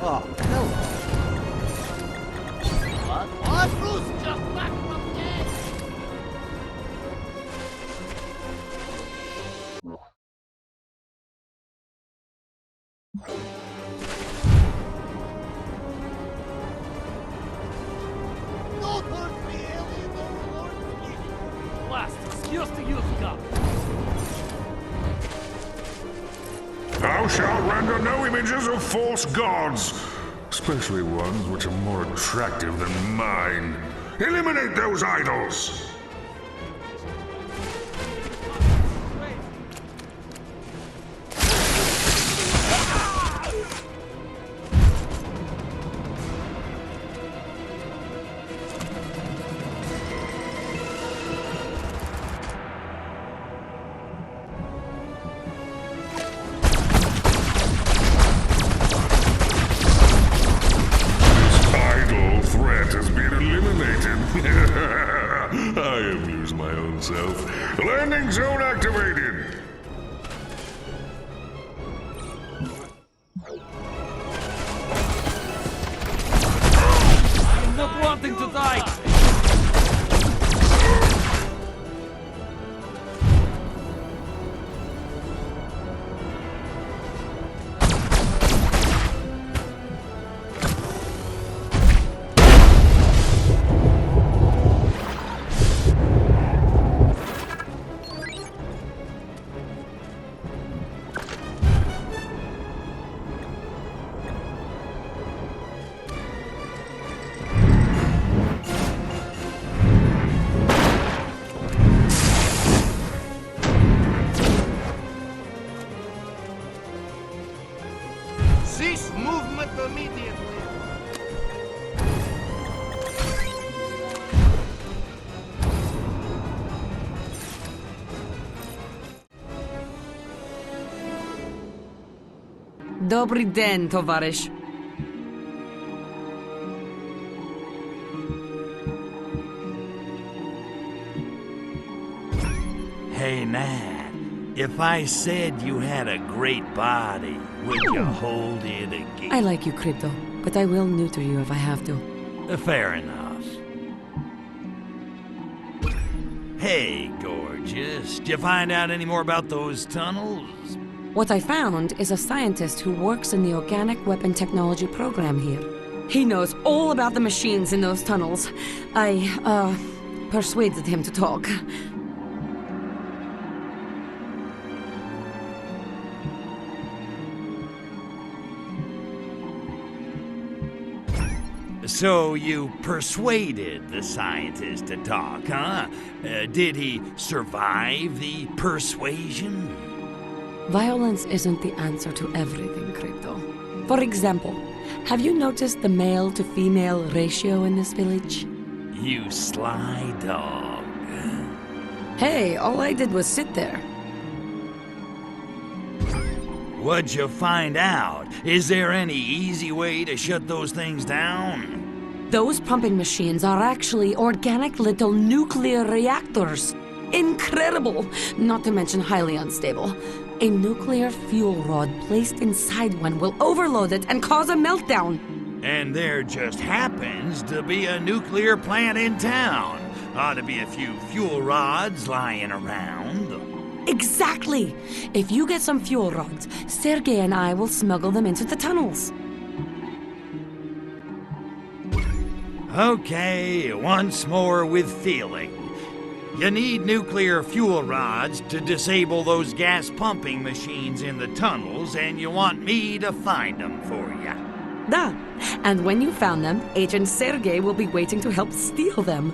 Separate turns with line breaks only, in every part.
Oh, hello.
What? Bruce just back from dead! Don't hurt me, alien overlord! Blast! Excuse the Tunguska!
Thou shalt render no images of false gods, especially ones which are more attractive than mine. Eliminate those idols! I amuse my own self. Landing zone activated!
I'm not wanting to die! Cease movement immediately!
Dobry den, towarysz.
Hey, Nat, if I said you had a great body, would you hold it again?
I like you, Crypto, but I will neuter you if I have to.
Fair enough. Hey, gorgeous, did you find out any more about those tunnels?
What I found is a scientist who works in the organic weapon technology program here. He knows all about the machines in those tunnels. I, persuaded him to talk.
So you persuaded the scientist to talk, huh? Did he survive the persuasion?
Violence isn't the answer to everything, Crypto. For example, have you noticed the male-to-female ratio in this village?
You sly dog.
Hey, all I did was sit there.
What'd you find out? Is there any easy way to shut those things down?
Those pumping machines are actually organic little nuclear reactors. Incredible! Not to mention highly unstable. A nuclear fuel rod placed inside one will overload it and cause a meltdown.
And there just happens to be a nuclear plant in town. Ought to be a few fuel rods lying around.
Exactly! If you get some fuel rods, Sergei and I will smuggle them into the tunnels.
Okay, once more with feeling. You need nuclear fuel rods to disable those gas pumping machines in the tunnels, and you want me to find them for you.
Da! And when you found them, Agent Sergei will be waiting to help steal them.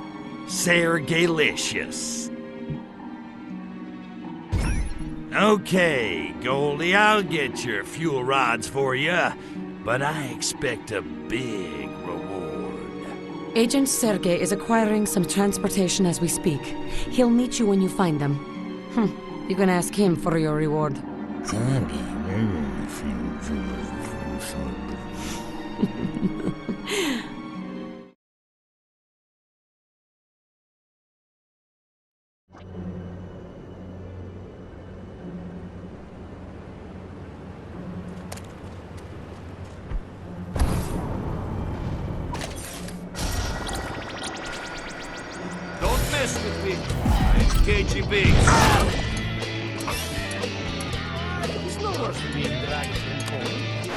Sergaylicious. Okay, Goldie, I'll get your fuel rods for you, but I expect a big reward.
Agent Sergei is acquiring some transportation as we speak. He'll meet you when you find them. You can ask him for your reward.
KGB. It's no worse than being dragged in Poland.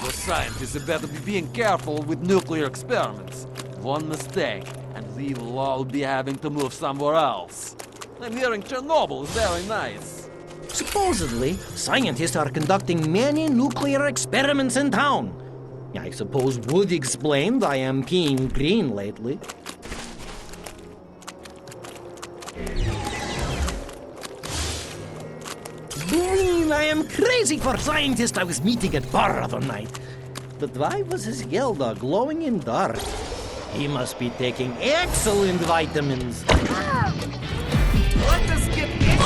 The scientists had better be being careful with nuclear experiments. One mistake, and we will all be having to move somewhere else. I'm hearing Chernobyl is very nice.
Supposedly, scientists are conducting many nuclear experiments in town. I suppose would explain why I'm peeing green lately. I am crazy for scientist I was meeting at bar other night. But why was his Gelda glowing in dark? He must be taking excellent vitamins.
Let us get into it!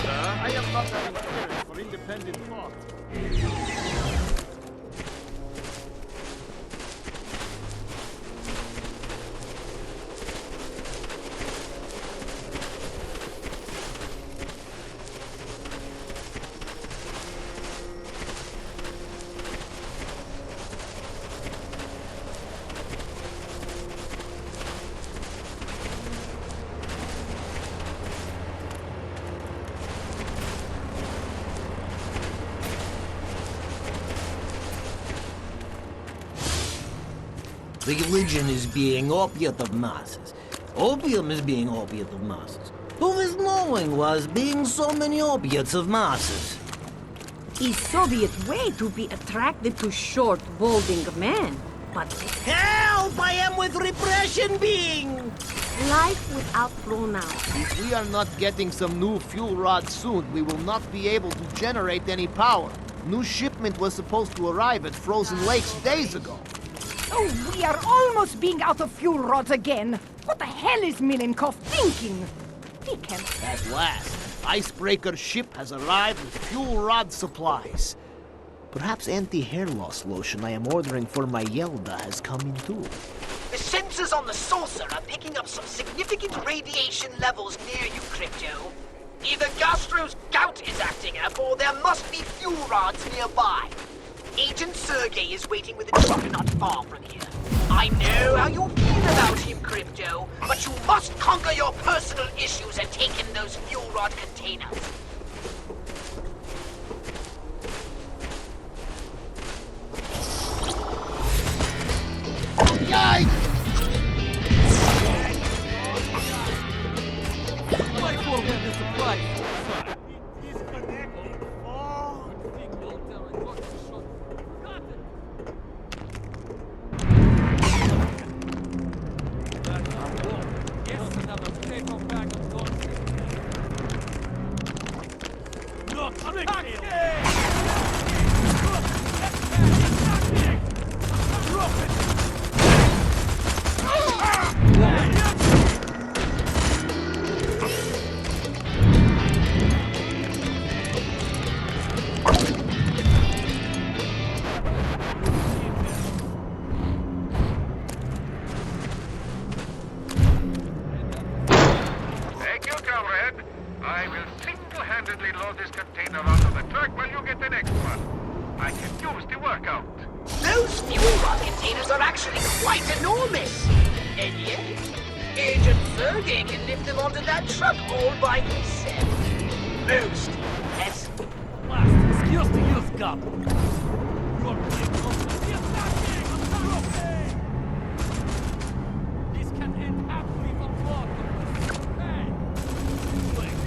I am not having spirit for independent thought.
Religion is being opiate of masses. Opium is being opiate of masses. Who is knowing was being so many opiates of masses?
Is Soviet way to be attracted to short, balding men. But
Help! I am with repression being!
life without pronouns.
If we are not getting some new fuel rods soon, we will not be able to generate any power. New shipment was supposed to arrive at Frozen Lakes days ago.
Oh, we are almost being out of fuel rods again. What the hell is Milenkov thinking? We can...
At last, icebreaker ship has arrived with fuel rod supplies. Perhaps anti-hair loss lotion I am ordering for my Yelda has come in too.
The sensors on the saucer are picking up some significant radiation levels near you, Crypto. Either Gastro's gout is acting up, or there must be fuel rods nearby. Agent Sergei is waiting with a truck not far from here. I know how you feel about him, Crypto, but you must conquer your personal issues and take in those fuel rod containers.
My poor witness supply.
Thank you, comrade. I will single-handedly load this container onto the truck while you get the next one. I can use the workout.
Those fuel rod containers are actually quite enormous. And yet, Agent Sergei can lift them onto that truck all by himself. Most impressive.
Skills to use gun. This can end happily for war. Hey! The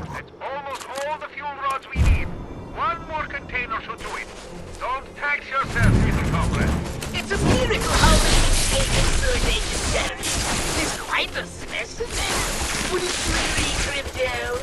That's almost all the fuel rods we need. One more container should do it. Don't tax yourself, little comrade.
It's a miracle how many Agent Sergei can carry. He's quite a specimen. Wouldn't you agree, Crypto?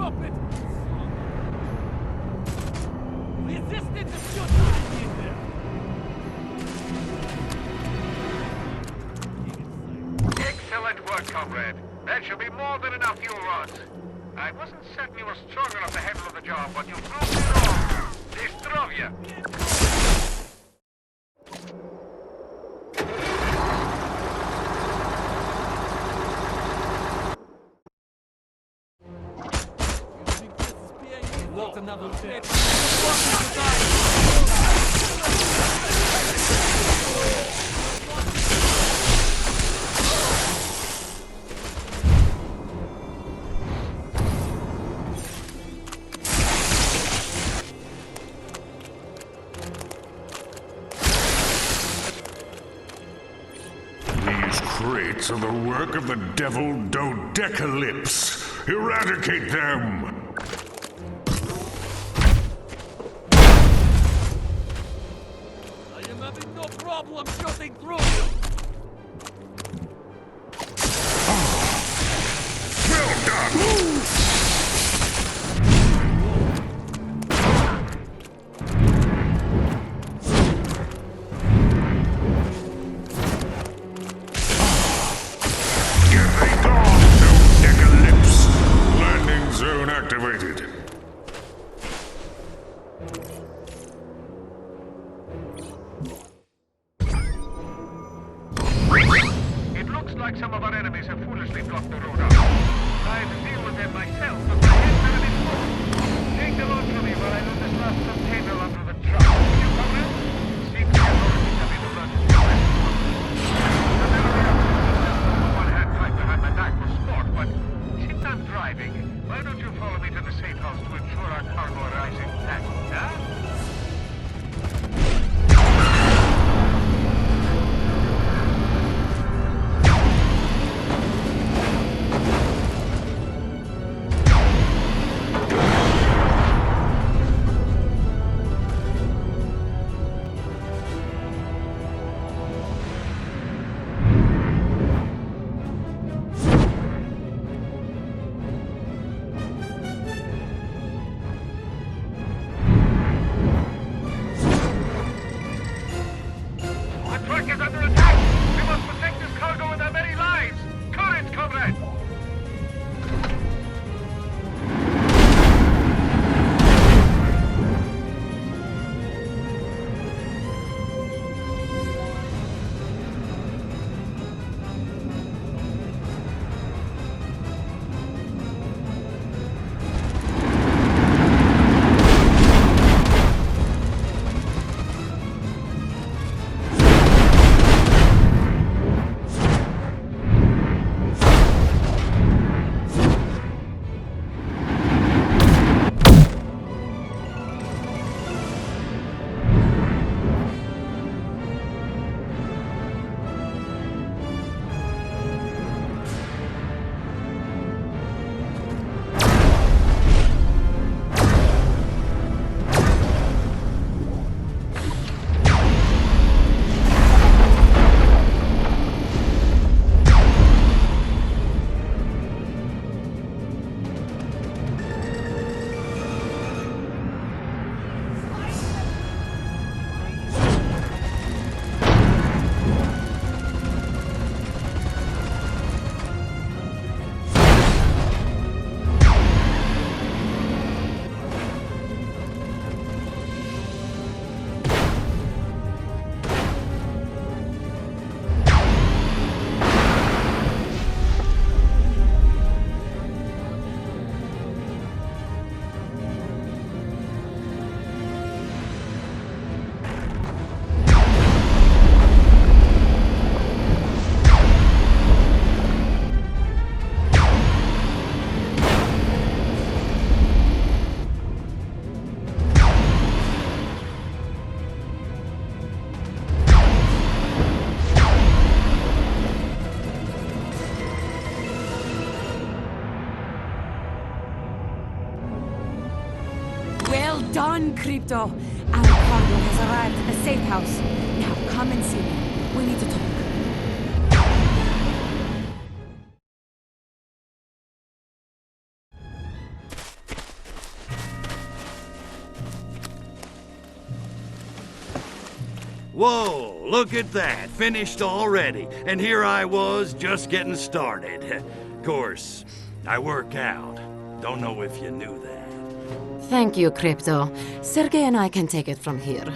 Drop it! Resistance is just not in there!
Excellent work, comrade. That should be more than enough fuel rods. I wasn't certain you were strong enough to handle the job, but you proved me wrong. Zdrowia!
Not another bit.
These crates are the work of the devil Dodecalypse. Eradicate them!
I am having no problem shooting through you!
Well done! Get gone, Dodecalypse! Landing zone activated.
It looks like some of our enemies have foolishly blocked the road out. I'd deal with them myself, but my head's been a bit full. Take the load from me while I load this last container under the truck. Will you, comrade? Seems the authorities have been alerted to arrest one hand tied behind my back for sport, but since I'm driving, why don't you follow me to the safe house to ensure our cargo arrives intact, huh? The truck is under attack! We must protect this cargo with our very lives! Courage, comrade!
Well done, Crypto. Our cargo has arrived at the safe house. Now come and see me. We need to talk.
Whoa, look at that. Finished already. And here I was, just getting started. Of course, I work out. Don't know if you knew that.
Thank you, Crypto. Sergey and I can take it from here.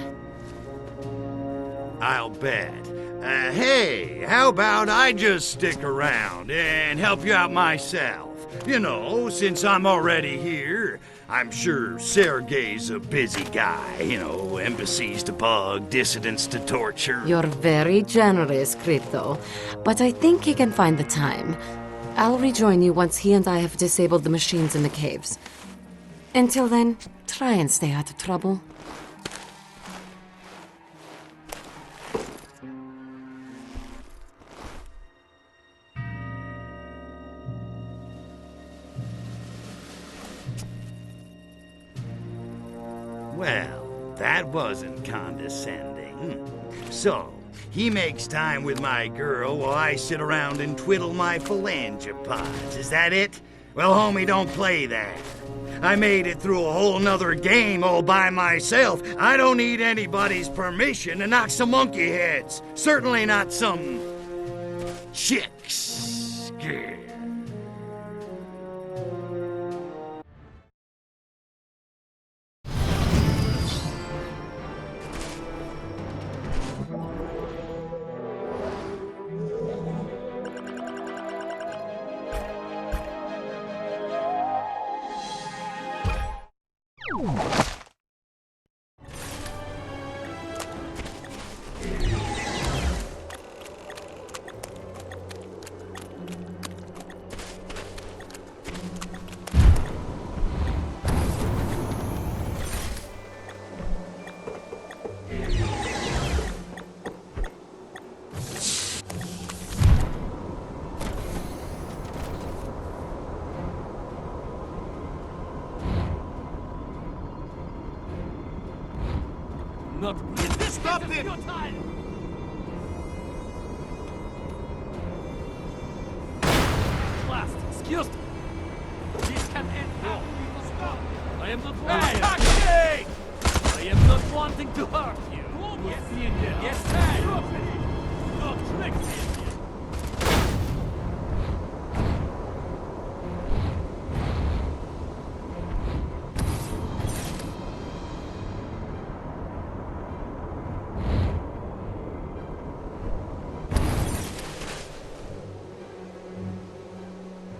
I'll bet. Hey, how about I just stick around and help you out myself? You know, since I'm already here, I'm sure Sergey's a busy guy. You know, embassies to bug, dissidents to torture.
You're very generous, Crypto. But I think he can find the time. I'll rejoin you once he and I have disabled the machines in the caves. Until then, try and stay out of trouble.
Well, that wasn't condescending. So, he makes time with my girl while I sit around and twiddle my phalangopods. Is that it? Well, homie, don't play that. I made it through a whole nother game all by myself. I don't need anybody's permission to knock some monkey heads. Certainly not some chicks. Yeah.
Not this. Stop him! Last, excuse me. This can end now. Stop! I am not wanting. I am not wanting to hurt you. Yes, yes, sir. Not trick me.